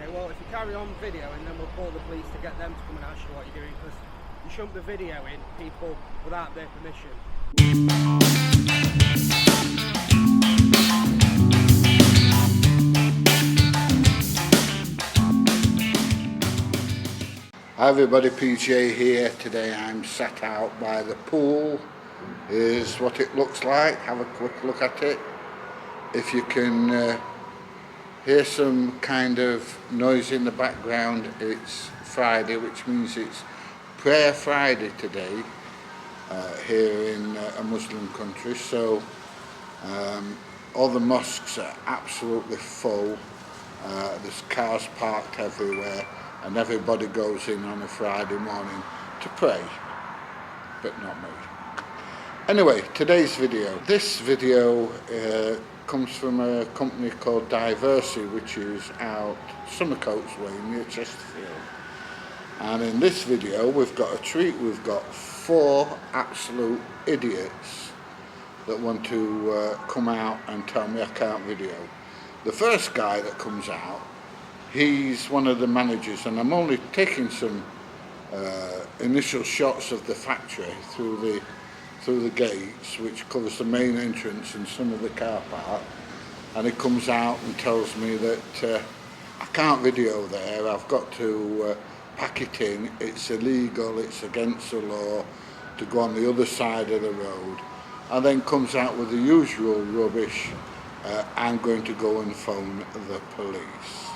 Okay, well, if you carry on videoing, then we'll call the police to get them to come and ask you what you're doing, because you shouldn't be videoing people without their permission. Hi everybody, PJ here. Today I'm sat out by the pool. Here's what it looks like. Have a quick look at it. If you can hear some kind of noise in the background, it's Friday, which means it's Prayer Friday today here in a Muslim country. So all the mosques are absolutely full. There's cars parked everywhere, and everybody goes in on a Friday morning to pray, but not me. Anyway, today's video. This video comes from a company called Diversity, which is out Summercoats Way near Chesterfield. And in this video we've got a treat. We've got 4 absolute idiots that want to come out and tell me I can't video. The first guy that comes out, he's one of the managers, and I'm only taking some initial shots of the factory through the gates, which covers the main entrance and some of the car park. And he comes out and tells me that I can't video there, I've got to pack it in, it's illegal, it's against the law to go on the other side of the road, and then comes out with the usual rubbish, I'm going to go and phone the police.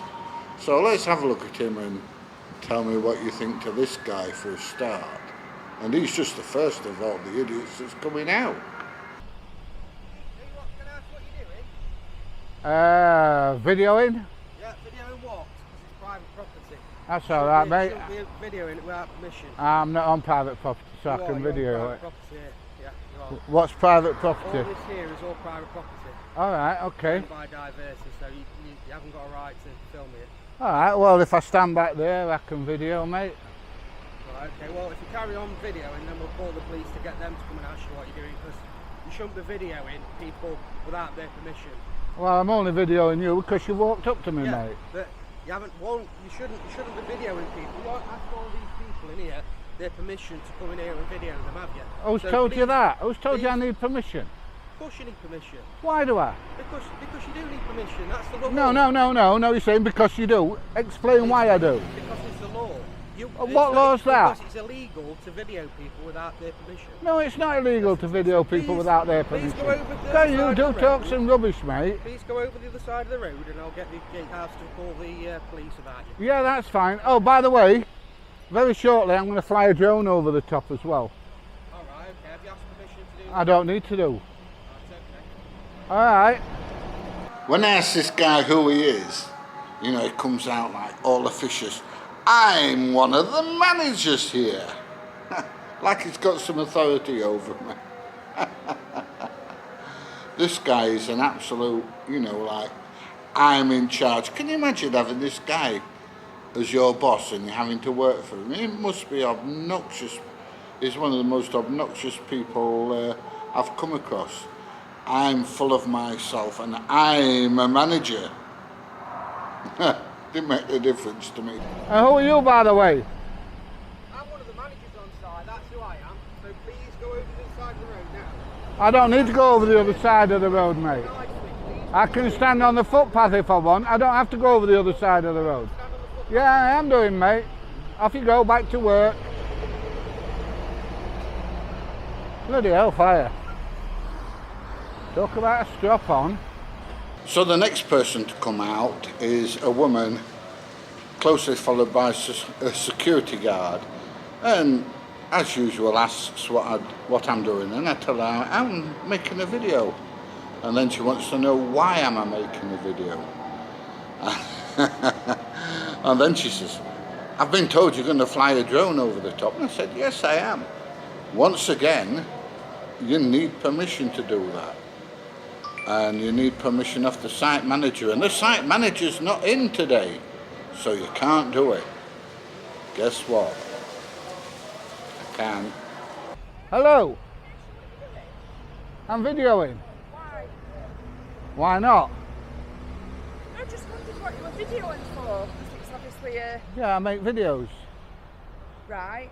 So let's have a look at him and tell me what you think to this guy for a start. And he's just the first of all the idiots that's coming out. Can I ask what you're doing? Videoing? Yeah, videoing what? Because it's private property. That's alright, mate. You shouldn't be videoing it without permission. I'm not on private property, so I can video private it. Property, yeah, you are. What's private All property? this here is all private property. Alright, okay. Owned by Diversity, so you haven't got a right to film it. Alright, well if I stand back there I can video, mate. Right, okay, well if you carry on videoing, then we'll call the police to get them to come and ask you what you're doing, because you shouldn't be videoing people without their permission. Well, I'm only videoing you because you walked up to me, Yeah, mate. but you shouldn't be videoing people. You won't ask all these people in here their permission to come in here and video them, have you? Who's told you that? Who's told you I need permission? Of course you need permission. Why do I? Because you do need permission, that's the law. No, you're saying because you do. Explain why I do. Because it's the law. What law's that? Because it's illegal to video people without their permission. No, it's not illegal to video people without their permission. Please go over the Go, other you side do of the talk road. some rubbish, mate. Please go over the other side of the road and I'll get the gatehouse to call the police about you. Yeah, that's fine. Oh, by the way, very shortly I'm going to fly a drone over the top as well. Alright, okay. Have you asked permission to do that? I don't need to do. That's okay. Alright. When I ask this guy who he is, you know, he comes out like all officious. I'm one of the managers here. Like he's got some authority over me. This guy is an absolute, you know, like, I'm in charge. Can you imagine having this guy as your boss and having to work for him? He must be obnoxious. He's one of the most obnoxious people I've come across. I'm full of myself and I'm a manager. Didn't make a difference to me. Who are you, by the way? I'm one of the managers on site, that's who I am. So please go over the other side of the road now. I don't need to go over the other side of the road, mate. I can stand on the footpath if I want. I don't have to go over the other side of the road. Yeah, I am doing, mate. Off you go, back to work. Bloody hellfire. Talk about a strap on. So the next person to come out is a woman, closely followed by a security guard, and as usual asks what I'm doing, and I tell her I'm making a video, and then she wants to know why am I making a video. And then she says, I've been told you're going to fly a drone over the top. And I said, yes I am. Once again, you need permission to do that. And you need permission off the site manager, and the site manager's not in today, so you can't do it. Guess what? I can. Hello. I'm videoing. Why? Why not? I just wondered what you were that video on for? Because it's obviously a... Yeah, I make videos. Right.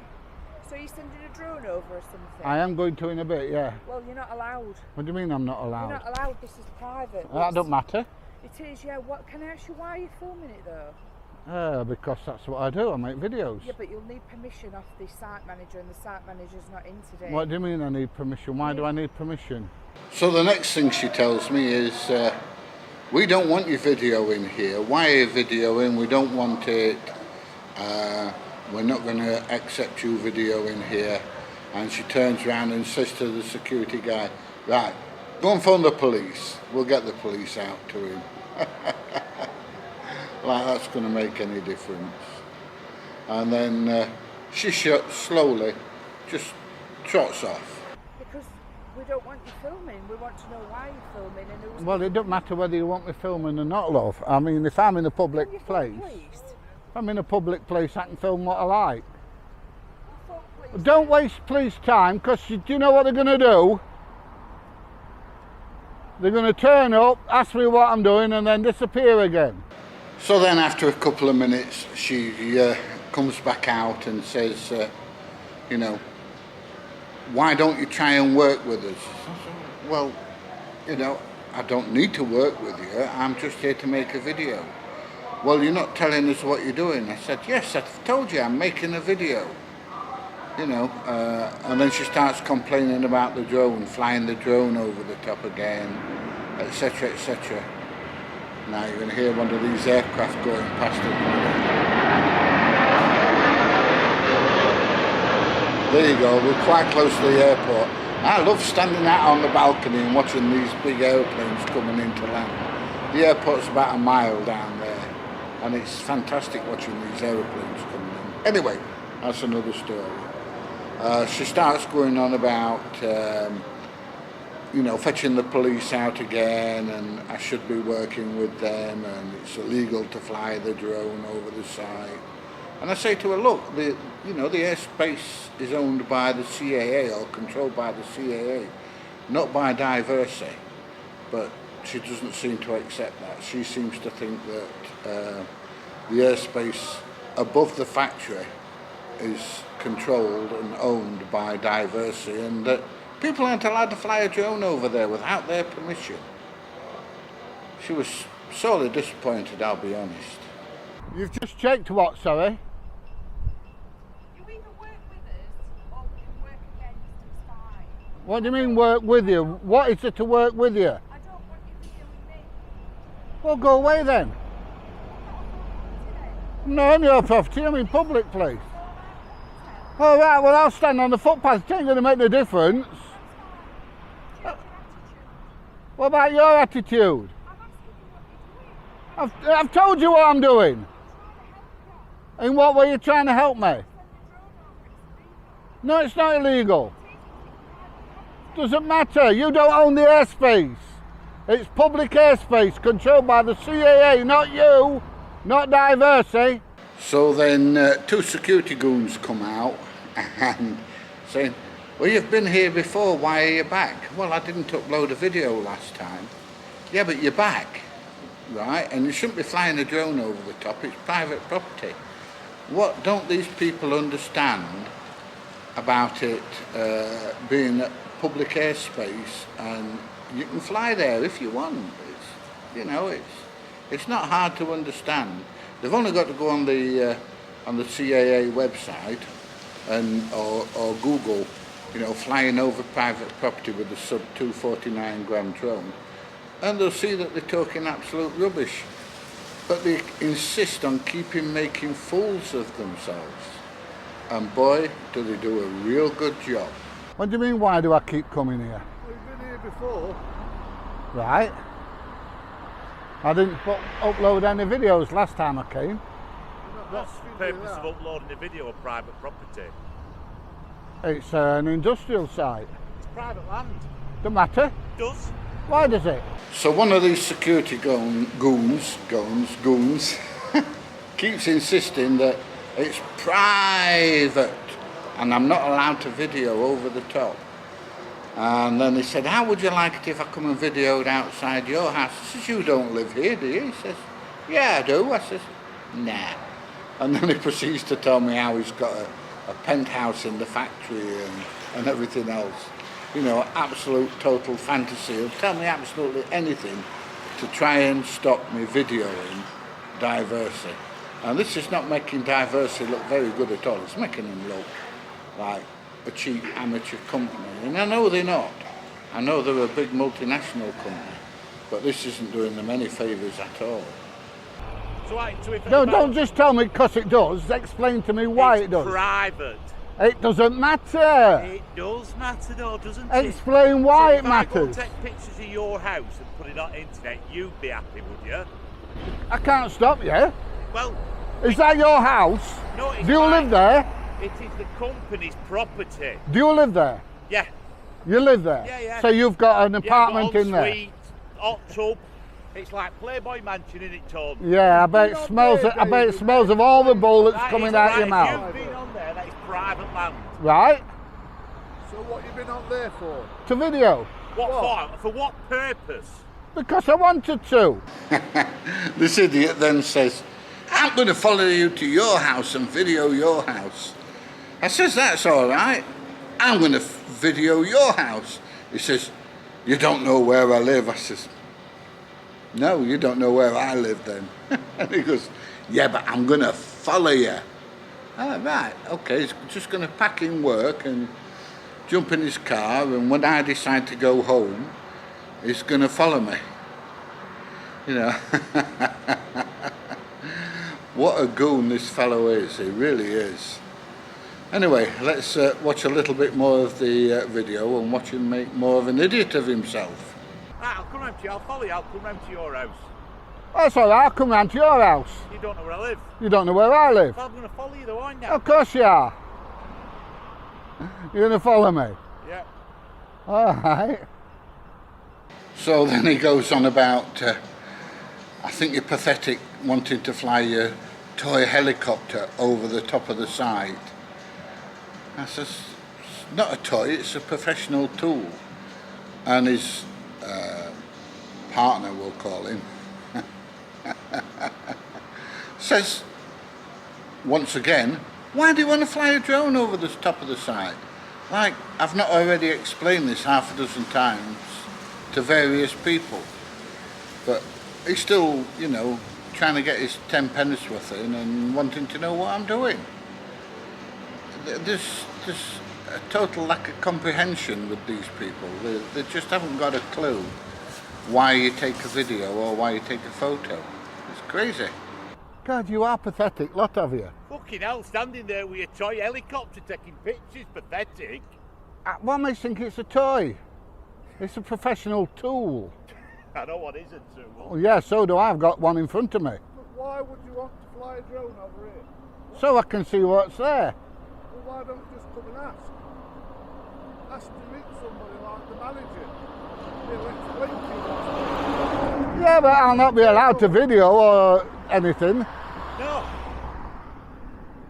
So you're sending a drone over or something? I am going to in a bit, yeah. Well, you're not allowed. What do you mean I'm not allowed? You're not allowed. This is private. That don't matter. It is, yeah. What? Can I ask you why you're filming it though? Because that's what I do. I make videos. Yeah, but you'll need permission off the site manager, and the site manager's not in today. What do you mean I need permission? Why do I need permission? So the next thing she tells me is, we don't want your video in here. Why are you videoing? We don't want it. We're not going to accept your video in here. And she turns around and says to the security guy, right, go and phone the police. We'll get the police out to him. Like that's going to make any difference. And then she slowly just trots off. Because we don't want you filming. We want to know why you're filming and who's... Well, it doesn't matter whether you want me filming or not, love. I mean, if I'm in a public place, if I'm in a public place, I can film what I like. Don't waste police time, because do you know what they're going to do? They're going to turn up, ask me what I'm doing, and then disappear again. So then after a couple of minutes, she comes back out and says, you know, why don't you try and work with us? Well, you know, I don't need to work with you. I'm just here to make a video. Well, you're not telling us what you're doing. I said, yes, I've told you, I'm making a video. You know, and then she starts complaining about the drone, flying the drone over the top again, etc., etc. Now you're going to hear one of these aircraft going past it. There you go, we're quite close to the airport. I love standing out on the balcony and watching these big airplanes coming into land. The airport's about a mile down there, and it's fantastic watching these airplanes coming in. Anyway, that's another story. She starts going on about you know, fetching the police out again, and I should be working with them, and it's illegal to fly the drone over the site. And I say to her, look, you know, the airspace is owned by the CAA or controlled by the CAA, not by Diversey. But she doesn't seem to accept that. She seems to think that the airspace above the factory is controlled and owned by Diversey, and that people aren't allowed to fly a drone over there without their permission. She was sorely disappointed, I'll be honest. You've just checked what, sorry? You either work with us or we can work against us, fine. What do you mean work with you? What is it to work with you? I don't want you videoing me. Well, go away then. I'm not on your property, I'm in public place. All right, well, I'll stand on the footpath. It ain't going to make no difference. What about your attitude? I've told you what I'm doing. In what way are you trying to help me? No, it's not illegal. Doesn't matter. You don't own the airspace. It's public airspace controlled by the CAA, not you, not Diversey. So then two security goons come out and saying, well, you've been here before, why are you back? Well, I didn't upload a video last time. Yeah, but you're back, right? And you shouldn't be flying a drone over the top, it's private property. What don't these people understand about it being public airspace, and you can fly there if you want. It's, you know, it's not hard to understand. They've only got to go on the CAA website and or Google, you know, flying over private property with a sub 249 gram drone, and they'll see that they're talking absolute rubbish. But they insist on making fools of themselves. And boy, do they do a real good job. What do you mean, why do I keep coming here? We've been here before. Right. I didn't upload any videos last time I came. What's the purpose of uploading a video of private property? It's an industrial site. It's private land. Doesn't matter. It does. Why does it? So one of these security goons keeps insisting that it's private and I'm not allowed to video over the top. And then he said, how would you like it if I come and videoed outside your house? I says, you don't live here, do you? He says, Yeah, I do. I says, nah. And then he proceeds to tell me how he's got a penthouse in the factory and everything else. You know, absolute total fantasy. He'll tell me absolutely anything to try and stop me videoing Diversey. And this is not making Diversey look very good at all. It's making them look like a cheap amateur company. And I know they're not. I know they're a big multinational company. But this isn't doing them any favours at all. So if No, don't just tell me because it does. Explain to me why it does. It's private. It doesn't matter. It does matter though, doesn't it? Explain why So it if I go matters. take pictures of your house and put it on internet, you'd be happy, would you? I can't stop you. Well, Is that your house? no, it's Do you mine. live there? It is the company's property. Do you live there? Yeah. You live there? Yeah, yeah. So you've got an apartment in there? Suite, hot tub. It's like Playboy Mansion in it, Tom. Yeah, I bet it smells. I bet it smells of all the bullets That coming is out right. your If mouth. you've been on there, that is private land. Right? So what you been on there for? To video. What for? For what purpose? Because I wanted to. This idiot then says, I'm going to follow you to your house and video your house. I says, that's all right. I'm going to video your house. He says, you don't know where I live. I says, no, you don't know where I live then. And he goes, yeah, but I'm going to follow you. Oh, right, okay, he's just going to pack in work and jump in his car, and when I decide to go home, he's going to follow me. You know, what a goon this fellow is, he really is. Anyway, let's watch a little bit more of the video and watch him make more of an idiot of himself. Right, I'll come round to you, I'll follow you, I'll come round to your house. That's all right. I'll come round to your house. You don't know where I live. You don't know where I live. Well, I'm going to follow you though, aren't you? Of course you are. You're going to follow me. Yeah. All right. So then he goes on about, I think you're pathetic wanting to fly your toy helicopter over the top of the site. I says, it's not a toy, it's a professional tool. And his partner, we'll call him, says, once again, why do you want to fly a drone over the top of the site? Like, I've not already explained this half a dozen times to various people, but he's still, you know, trying to get his 10 pennies worth in and wanting to know what I'm doing. There's a total lack of comprehension with these people. They just haven't got a clue why you take a video or why you take a photo. It's crazy. God, you are pathetic, lot of you. Fucking hell, standing there with your toy helicopter taking pictures, pathetic. What makes you think it's a toy? It's a professional tool. I know what is a tool. Well, yeah, so do I. I've got one in front of me. But why would you want to fly a drone over here? So I can see what's there. Well, why don't you just come and ask? Ask to meet somebody like the manager. He'll explain to you what's going on. Yeah, but I'll not be allowed to video or anything. No.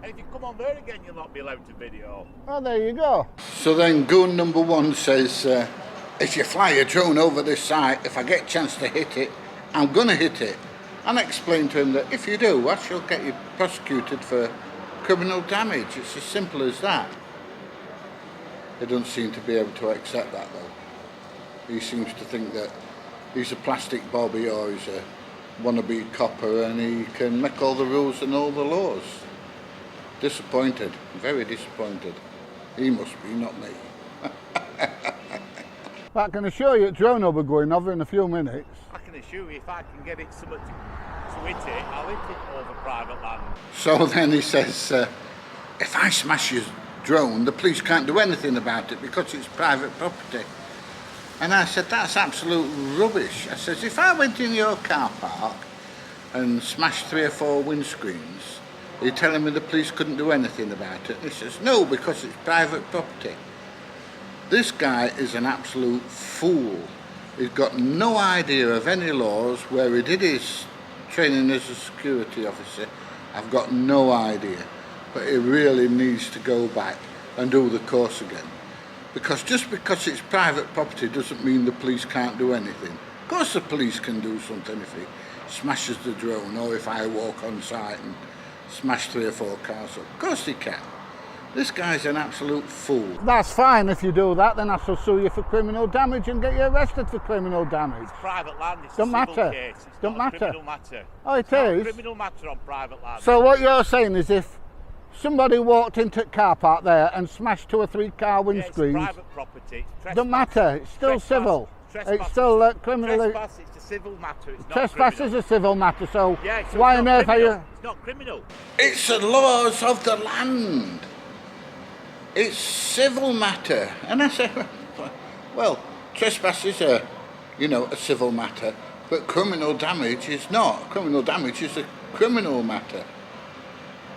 And if you come on there again, you'll not be allowed to video. Oh, there you go. So then goon number one says, if you fly a drone over this site, if I get a chance to hit it, I'm going to hit it. And I explained to him that if you do, I shall get you prosecuted for criminal damage. It's as simple as that. He doesn't seem to be able to accept that though. He seems to think that he's a plastic bobby or he's a wannabe copper and he can make all the rules and all the laws. Disappointed, very disappointed. He must be, not me. But I can assure you, drone will be going over in a few minutes. I can assure you, if I can get it somewhere to hit it, I'll hit it over private land. So then he says, if I smash your drone, the police can't do anything about it because it's private property. And I said, that's absolute rubbish. I says, if I went in your car park and smashed 3 or 4 windscreens, are you telling me the police couldn't do anything about it? And he says, no, because it's private property. This guy is an absolute fool. He's got no idea of any laws. Where he did his training as a security officer, I've got no idea. But he really needs to go back and do the course again. Because just because it's private property doesn't mean the police can't do anything. Of course the police can do something if he smashes the drone, or if I walk on site and smash 3 or 4 cars up. Of course he can. This guy's an absolute fool. That's fine if you do that, then I shall sue you for criminal damage and get you arrested for criminal damage. It's private land, it's Don't a civil matter. case. It's Don't not matter. a criminal matter. Oh, it It's not a is? criminal matter on private land. So what you're saying is if somebody walked into the car park there and smashed 2 or 3 car Yeah, it's windscreens, private property. It's don't matter, it's still Trespass. civil. Trespass It's still is- criminally... Trespass, it's a civil matter. It's not Trespass criminal. is a civil matter, so Yeah, so why it's on not earth are criminal. you... It's not criminal. It's the laws of the land. It's civil matter. And I say, well, trespass is a civil matter, but criminal damage is not. Criminal damage is a criminal matter.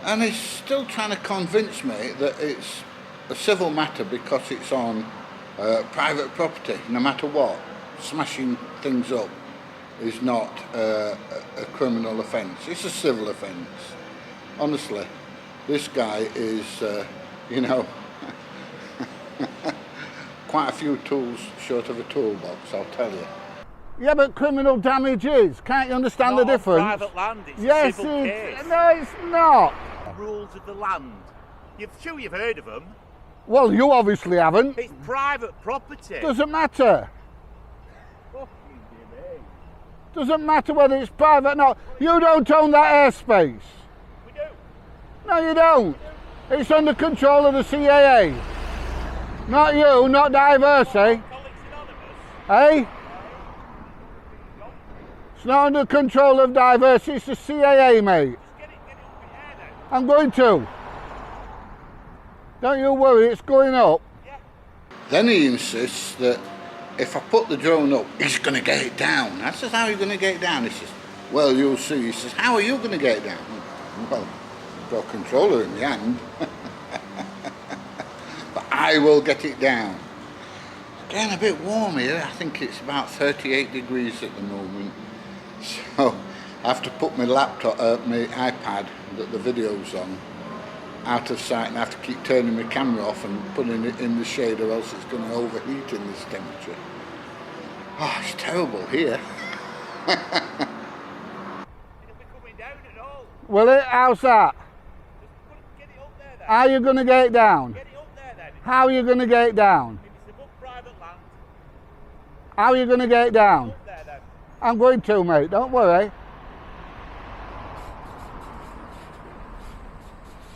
And he's still trying to convince me that it's a civil matter because it's on private property, no matter what. Smashing things up is not a criminal offence. It's a civil offence. Honestly, this guy is, quite a few tools short of a toolbox, I'll tell you. Yeah, but criminal damage is. Can't you understand the Not on difference? private land, it's Yes, a civil case. no, it's not. Rules of the land. You've heard of them. Well, you obviously haven't. It's private property. Doesn't matter. Fucking give me. Doesn't matter whether it's private or not. You don't own that airspace. We do. No, you don't. It's under control of the CAA. Not you, not Diverse, eh? Colleagues Anonymous. Eh? It's not under control of Diverse, it's the CAA, mate. Get it up in air now. I'm going to. Don't you worry, it's going up. Then he insists that if I put the drone up, he's going to get it down. I says, how are you going to get it down? He says, well, you'll see. He says, how are you going to get it down? Well, I've got a controller in my hand. But I will get it down. It's getting a bit warm here. I think it's about 38 degrees at the moment. So I have to put my laptop, my iPad that the video's on, out of sight, and I have to keep turning my camera off and putting it in the shade, or else it's going to overheat in this temperature. Oh, it's terrible here. It'll be coming down at all. Will it? How's that? Just get it up there then. How are you going to get it down? Get it up there then. How are you going to get it down? If it's above private land, How are you going to get it down? up there then. I'm going to, mate, don't worry.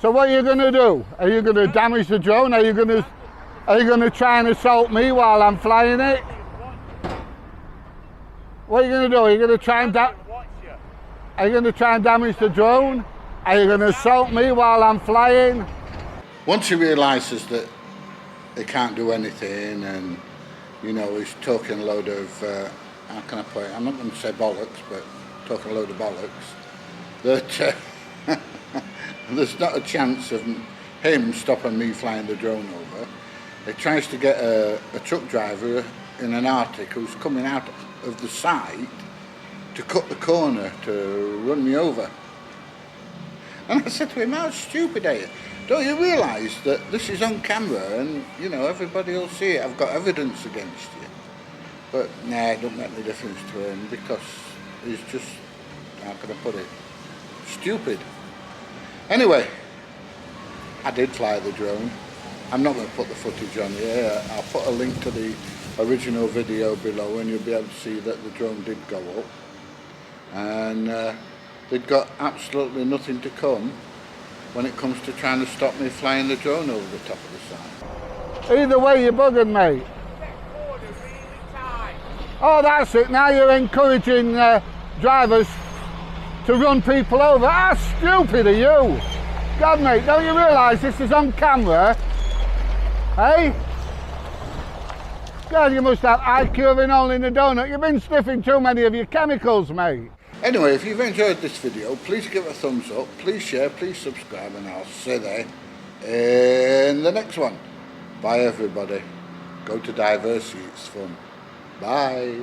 So what are you going to do? Are you going to damage the drone? Are you going to try and assault me while I'm flying it? What are you going to do? Are you going to try and Watch you. are you going to try and damage the drone? Are you going to assault me while I'm flying? Once he realises that he can't do anything, and he's talking a load of how can I put it? I'm not going to say bollocks, but talking a load of bollocks. That there's not a chance of him stopping me flying the drone over. He tries to get a truck driver in an Arctic who's coming out of the site to cut the corner to run me over. And I said to him, how stupid are you? Don't you realise that this is on camera and, everybody will see it. I've got evidence against you. But, nah, it don't make any difference to him because he's just, how can I put it, stupid. Anyway, I did fly the drone. I'm not going to put the footage on here. I'll put a link to the original video below and you'll be able to see that the drone did go up. And they've got absolutely nothing to come when it comes to trying to stop me flying the drone over the top of the site. Either way, you're bugging me. Oh, that's it. Now you're encouraging drivers to run people over. How stupid are you? God, mate, don't you realise this is on camera? Hey? God, you must have IQ in all in the donut. You've been sniffing too many of your chemicals, mate. Anyway, if you've enjoyed this video, please give it a thumbs up, please share, please subscribe, and I'll see you there in the next one. Bye, everybody. Go to Diversity, it's fun. Bye.